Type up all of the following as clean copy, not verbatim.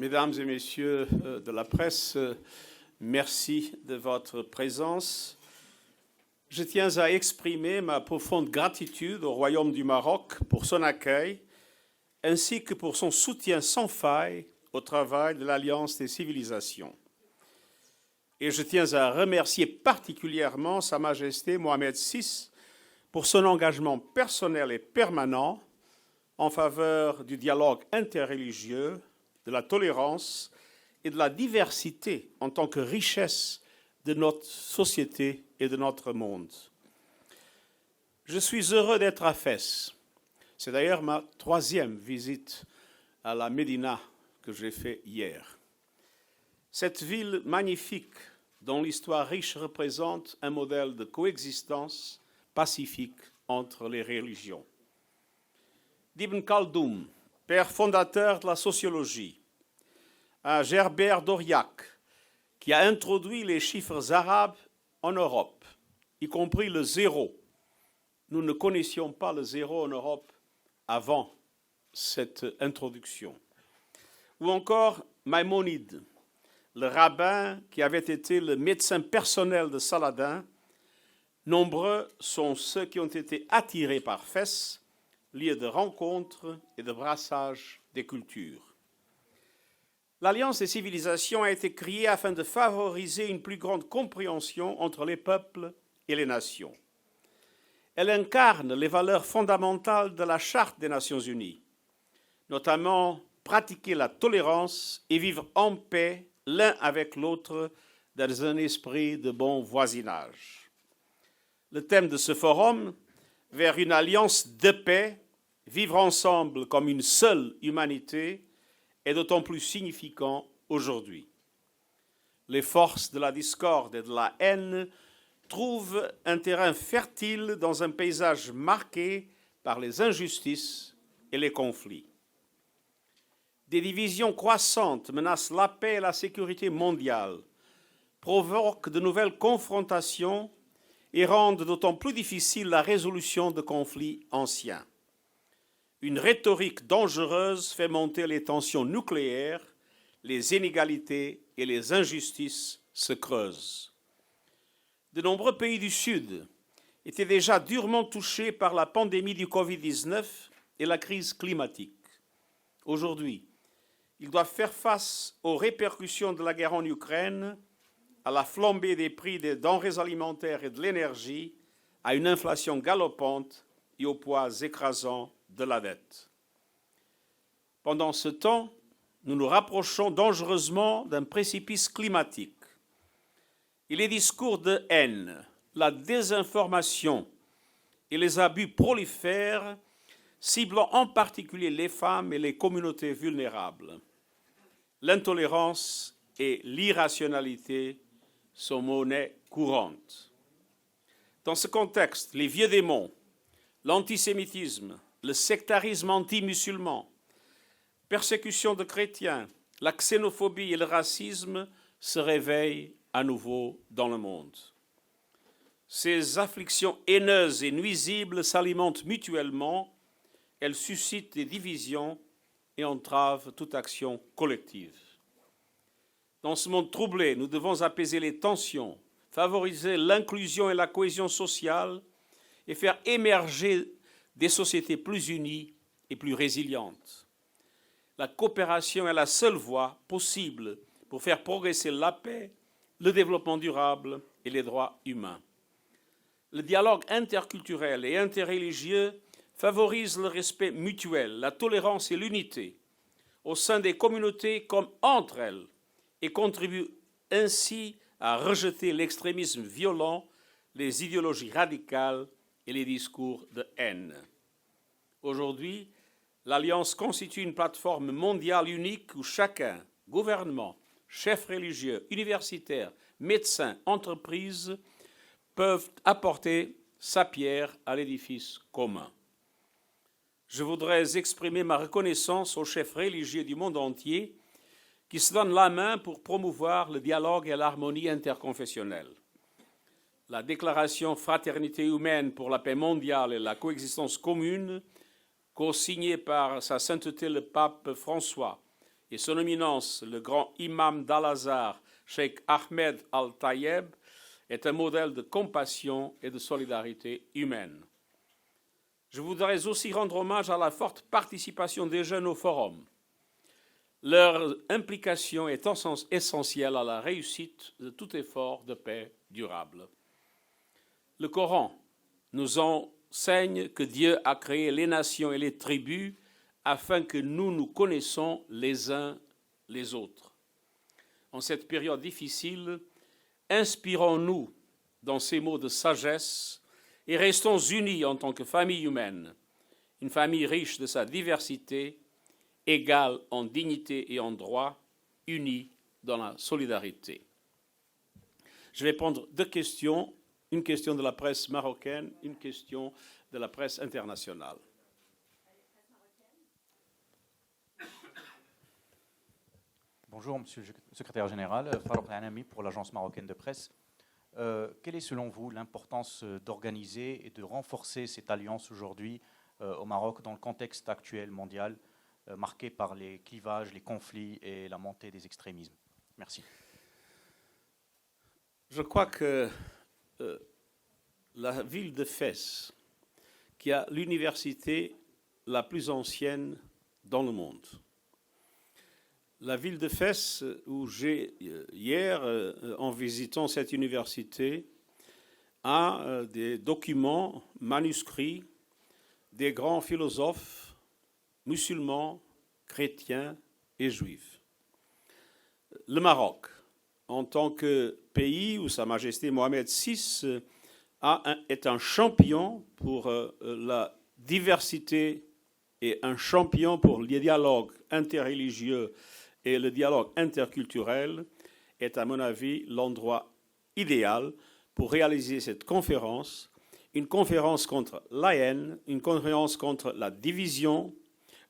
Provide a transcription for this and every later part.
Mesdames et messieurs de la presse, merci de votre présence. Je tiens à exprimer ma profonde gratitude au Royaume du Maroc pour son accueil, ainsi que pour son soutien sans faille au travail de l'Alliance des civilisations. Et je tiens à remercier particulièrement Sa Majesté Mohamed VI pour son engagement personnel et permanent en faveur du dialogue interreligieux, de la tolérance et de la diversité en tant que richesse de notre société et de notre monde. Je suis heureux d'être à Fès. C'est d'ailleurs ma 3e visite à la Médina que j'ai faite hier. Cette ville magnifique, dont l'histoire riche représente un modèle de coexistence pacifique entre les religions. D'Ibn Khaldoun, père fondateur de la sociologie, à Gerbert d'Aurillac, qui a introduit les chiffres arabes en Europe, y compris le zéro. Nous ne connaissions pas le zéro en Europe avant cette introduction. Ou encore Maïmonide, le rabbin qui avait été le médecin personnel de Saladin. Nombreux sont ceux qui ont été attirés par Fès, lieu de rencontre et de brassage des cultures. L'Alliance des civilisations a été créée afin de favoriser une plus grande compréhension entre les peuples et les nations. Elle incarne les valeurs fondamentales de la Charte des Nations Unies, notamment pratiquer la tolérance et vivre en paix l'un avec l'autre dans un esprit de bon voisinage. Le thème de ce forum, vers une alliance de paix, vivre ensemble comme une seule humanité, est d'autant plus significant aujourd'hui. Les forces de la discorde et de la haine trouvent un terrain fertile dans un paysage marqué par les injustices et les conflits. Des divisions croissantes menacent la paix et la sécurité mondiale, provoquent de nouvelles confrontations et rendent d'autant plus difficile la résolution de conflits anciens. Une rhétorique dangereuse fait monter les tensions nucléaires, les inégalités et les injustices se creusent. De nombreux pays du Sud étaient déjà durement touchés par la pandémie du Covid-19 et la crise climatique. Aujourd'hui, ils doivent faire face aux répercussions de la guerre en Ukraine, à la flambée des prix des denrées alimentaires et de l'énergie, à une inflation galopante et au poids écrasant de la dette. Pendant ce temps, nous nous rapprochons dangereusement d'un précipice climatique. Et les discours de haine, la désinformation et les abus prolifèrent, ciblant en particulier les femmes et les communautés vulnérables. L'intolérance et l'irrationalité sont monnaie courante. Dans ce contexte, les vieux démons, l'antisémitisme, le sectarisme anti-musulman, persécution de chrétiens, la xénophobie et le racisme se réveillent à nouveau dans le monde. Ces afflictions haineuses et nuisibles s'alimentent mutuellement, elles suscitent des divisions et entravent toute action collective. Dans ce monde troublé, nous devons apaiser les tensions, favoriser l'inclusion et la cohésion sociale et faire émerger des sociétés plus unies et plus résilientes. La coopération est la seule voie possible pour faire progresser la paix, le développement durable et les droits humains. Le dialogue interculturel et interreligieux favorise le respect mutuel, la tolérance et l'unité au sein des communautés comme entre elles et contribue ainsi à rejeter l'extrémisme violent, les idéologies radicales et les discours de haine. Aujourd'hui, l'Alliance constitue une plateforme mondiale unique où chacun, gouvernement, chefs religieux, universitaires, médecins, entreprises, peuvent apporter sa pierre à l'édifice commun. Je voudrais exprimer ma reconnaissance aux chefs religieux du monde entier qui se donnent la main pour promouvoir le dialogue et l'harmonie interconfessionnelle. La déclaration Fraternité humaine pour la paix mondiale et la coexistence commune, co-signée par Sa Sainteté le pape François et son éminence, le grand imam d'Al-Azhar, Cheikh Ahmed Al-Tayeb, est un modèle de compassion et de solidarité humaine. Je voudrais aussi rendre hommage à la forte participation des jeunes au forum. Leur implication est essentielle à la réussite de tout effort de paix durable. Le Coran nous enseigne que Dieu a créé les nations et les tribus afin que nous nous connaissions les uns les autres. En cette période difficile, inspirons-nous dans ces mots de sagesse et restons unis en tant que famille humaine, une famille riche de sa diversité, égale en dignité et en droit, unie dans la solidarité. Je vais prendre deux questions, une question de la presse marocaine, une question de la presse internationale. Bonjour, Monsieur le Secrétaire général, Farouk Anami pour l'Agence marocaine de presse. Quelle est selon vous l'importance d'organiser et de renforcer cette alliance aujourd'hui au Maroc dans le contexte actuel mondial marqué par les clivages, les conflits et la montée des extrémismes? Merci. Je crois que la ville de Fès, qui a l'université la plus ancienne dans le monde, la ville de Fès, où j'ai hier, en visitant cette université, a des documents manuscrits des grands philosophes musulmans, chrétiens et juifs. Le Maroc, en tant que pays où Sa Majesté Mohamed VI est un champion pour la diversité et un champion pour le dialogue interreligieux et le dialogue interculturel, est à mon avis l'endroit idéal pour réaliser cette conférence, une conférence contre la haine, une conférence contre la division,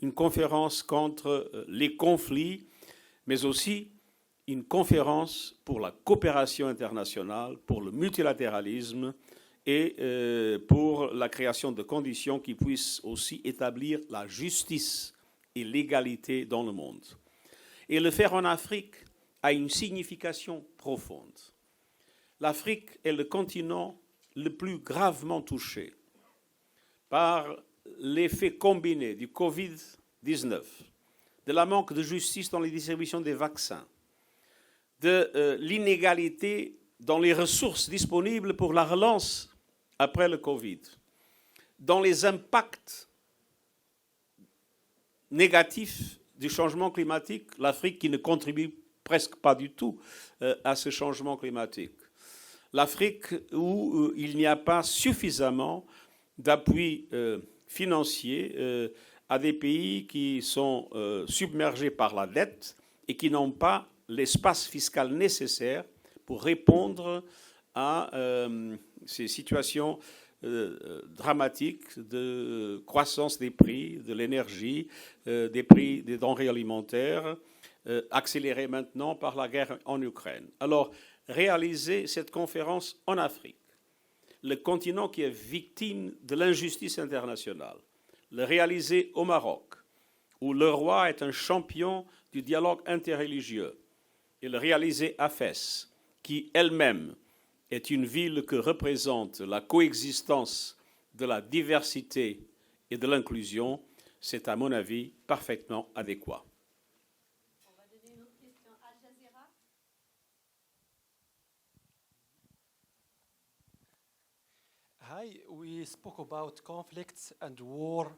une conférence contre les conflits, mais aussi une conférence pour la coopération internationale, pour le multilatéralisme et pour la création de conditions qui puissent aussi établir la justice et l'égalité dans le monde. Et le faire en Afrique a une signification profonde. L'Afrique est le continent le plus gravement touché par l'effet combiné du Covid-19, de la manque de justice dans les distributions des vaccins, de l'inégalité dans les ressources disponibles pour la relance après le Covid, dans les impacts négatifs du changement climatique, l'Afrique qui ne contribue presque pas du tout à ce changement climatique. L'Afrique où il n'y a pas suffisamment d'appui financier à des pays qui sont submergés par la dette et qui n'ont pas l'espace fiscal nécessaire pour répondre à ces situations dramatiques de croissance des prix, de l'énergie, des prix des denrées alimentaires, accélérées maintenant par la guerre en Ukraine. Alors, réaliser cette conférence en Afrique, le continent qui est victime de l'injustice internationale, le réaliser au Maroc, où le roi est un champion du dialogue interreligieux, et le réaliser à Fès, qui elle-même est une ville que représente la coexistence de la diversité et de l'inclusion, c'est à mon avis parfaitement adéquat. On va donner une autre question à Al Jazeera. Hi, we spoke about conflicts and war,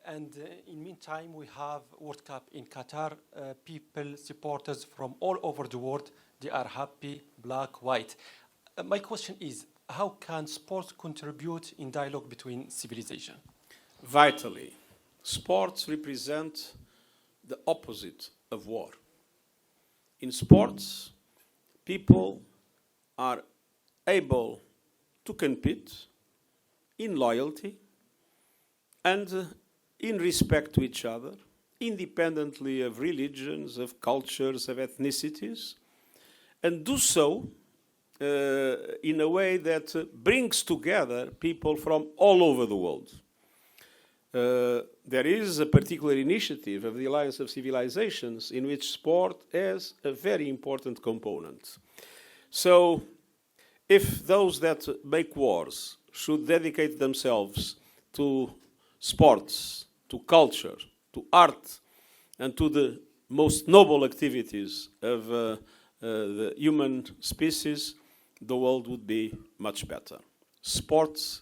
and in meantime we have World Cup in Qatar. People, supporters from all over the world, they are happy, black, white. My question is, how can sports contribute in dialogue between civilization? Vitally, sports represent the opposite of war. In sports, people are able to compete in loyalty and in respect to each other, independently of religions, of cultures, of ethnicities, and do so in a way that brings together people from all over the world. there is a particular initiative of the Alliance of Civilizations in which sport has a very important component. So, if those that make wars should dedicate themselves to sports, to culture, to art, and to the most noble activities of the human species, the world would be much better. Sports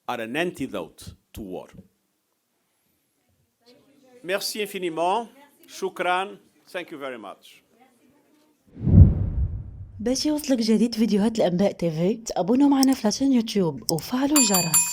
are an antidote to war. Merci infiniment. Shukran. Thank you very much. باش يوصلك جديد فيديوهات الأنباء تيفي تابونوا معنا في لاشين يوتيوب وفعلوا الجرس.